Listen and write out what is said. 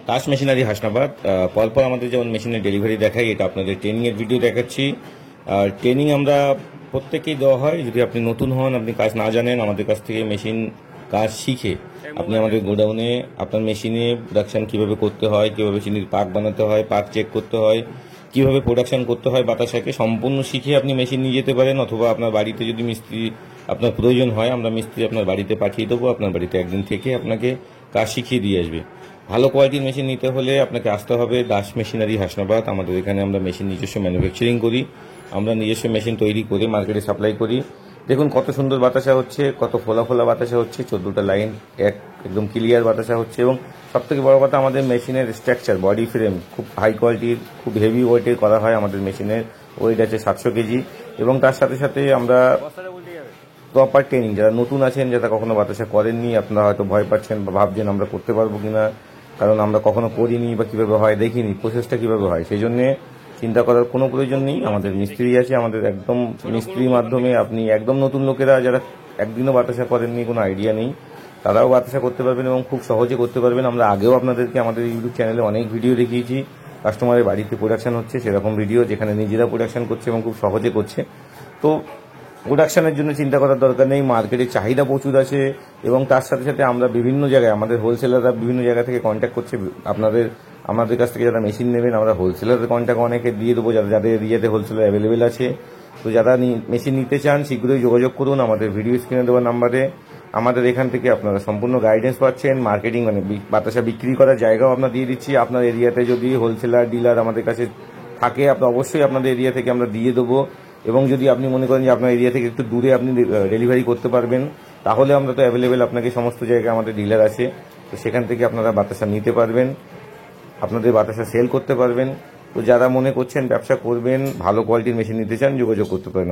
তাস মেশিনারি হাসনাবাদ। পরপর আমাদের যেমন মেশিনের ডেলিভারি দেখাই, এটা আপনাদের ট্রেনিংয়ের ভিডিও দেখাচ্ছি। আর ট্রেনিং আমরা প্রত্যেকেই দেওয়া হয়। যদি আপনি নতুন হন, আপনি কাজ না জানেন, আমাদের কাছ থেকে মেশিন কাজ শিখে আপনি আমাদের গোডাউনে আপনার মেশিনে প্রোডাকশান কীভাবে করতে হয়, কীভাবে চিনির পাক বানাতে হয়, পাক চেক করতে হয়, কীভাবে প্রোডাকশান করতে হয় বাতাসাকে সম্পূর্ণ শিখে আপনি মেশিন নিয়ে যেতে পারেন। অথবা আপনার বাড়িতে যদি মিস্ত্রি আপনার প্রয়োজন হয়, আমরা মিস্ত্রি আপনার বাড়িতে পাঠিয়ে দেবো। আপনার বাড়িতে একদিন থেকে আপনাকে কাজ শিখিয়ে দিয়ে আসবে। ভালো কোয়ালিটির মেশিন নিতে হলে আপনাকে আসতে হবে দাস মেশিনারি হাসনাবাদ। আমাদের এখানে আমরা মেশিন নিজস্ব ম্যানুফ্যাকচারিং করি। আমরা নিজস্ব মেশিন তৈরি করে মার্কেটে সাপ্লাই করি। দেখুন কত সুন্দর বাতাসা হচ্ছে, কত ফোলা ফোলা বাতাসা হচ্ছে, 14টা লাইন একদম ক্লিয়ার বাতাসা হচ্ছে। এবং সবথেকে বড় কথা, আমাদের মেশিনের স্ট্রাকচার বডি ফ্রেম খুব হাই কোয়ালিটির, খুব হেভি ওয়েটের করা হয়। আমাদের মেশিনের ওয়েট আছে 700 কেজি। এবং তার সাথে সাথে আমরা প্রপার ট্রেনিং, যারা নতুন আছেন, যারা কখনো বাতাসা করেননি, আপনারা হয়তো ভয় পাচ্ছেন বা ভাবছেন আমরা করতে পারবো কিনা, কারণ আমরা কখনো করিনি বা কীভাবে হয় দেখিনি, প্রসেসটা কীভাবে হয়, সেই জন্যে চিন্তা করার কোনো প্রয়োজন নেই। আমাদের মিস্ত্রি আছে, আমাদের একদম মিস্ত্রির মাধ্যমে আপনি একদম নতুন লোকেরা যারা একদিনও বাতাসা করেননি, কোনো আইডিয়া নেই, তারাও বাতাসা করতে পারবেন এবং খুব সহজে করতে পারবেন। আমরা আগেও আপনাদেরকে আমাদের ইউটিউব চ্যানেলে অনেক ভিডিও দেখিয়েছি, কাস্টমারের বাড়িতে প্রোডাকশন হচ্ছে সেরকম ভিডিও, যেখানে নিজেরা প্রোডাকশন করছে এবং খুব সহজে করছে। তো প্রোডাকশনের জন্য চিন্তা করার দরকার নেই, মার্কেটে চাহিদা প্রচুর আছে। এবং তার সাথে সাথে আমরা বিভিন্ন জায়গায়, আমাদের হোলসেলাররা বিভিন্ন জায়গা থেকে কন্ট্যাক্ট করছে। আমাদের কাছ থেকে যারা মেশিন নেবেন, আমরা হোলসেলারের কন্ট্যাক্ট অনেকে দিয়ে দেবো, যাদের এরিয়াতে হোলসেলার অ্যাভেলেবেল আছে। তো যারা মেশিন নিতে চান শীঘ্রই যোগাযোগ করুন আমাদের ভিডিও স্ক্রিনে দেওয়া নাম্বারে। আমাদের এখান থেকে আপনারা সম্পূর্ণ গাইডেন্স পাচ্ছেন। মার্কেটিং মানে বাতাসা বিক্রি করার জায়গাও আমরা দিয়ে দিচ্ছি। আপনার এরিয়াতে যদি হোলসেলার ডিলার আমাদের কাছে থাকে, আপনার অবশ্যই আপনাদের এরিয়া থেকে আমরা দিয়ে দেবো। এবং যদি আপনি মনে করেন যে আপনার এরিয়া থেকে একটু দূরে আপনি ডেলিভারি করতে পারবেন, তাহলে আমরা তো অ্যাভেলেবেল আপনাকে সমস্ত জায়গায় আমাদের ডিলার আছে। তো সেখান থেকে আপনারা বাতাসা নিতে পারবেন, আপনাদের বাতাসা সেল করতে পারবেন। তো যারা মনে করছেন ব্যবসা করবেন, ভালো কোয়ালিটির মেশিন নিতে চান, যোগাযোগ করতে পারেন।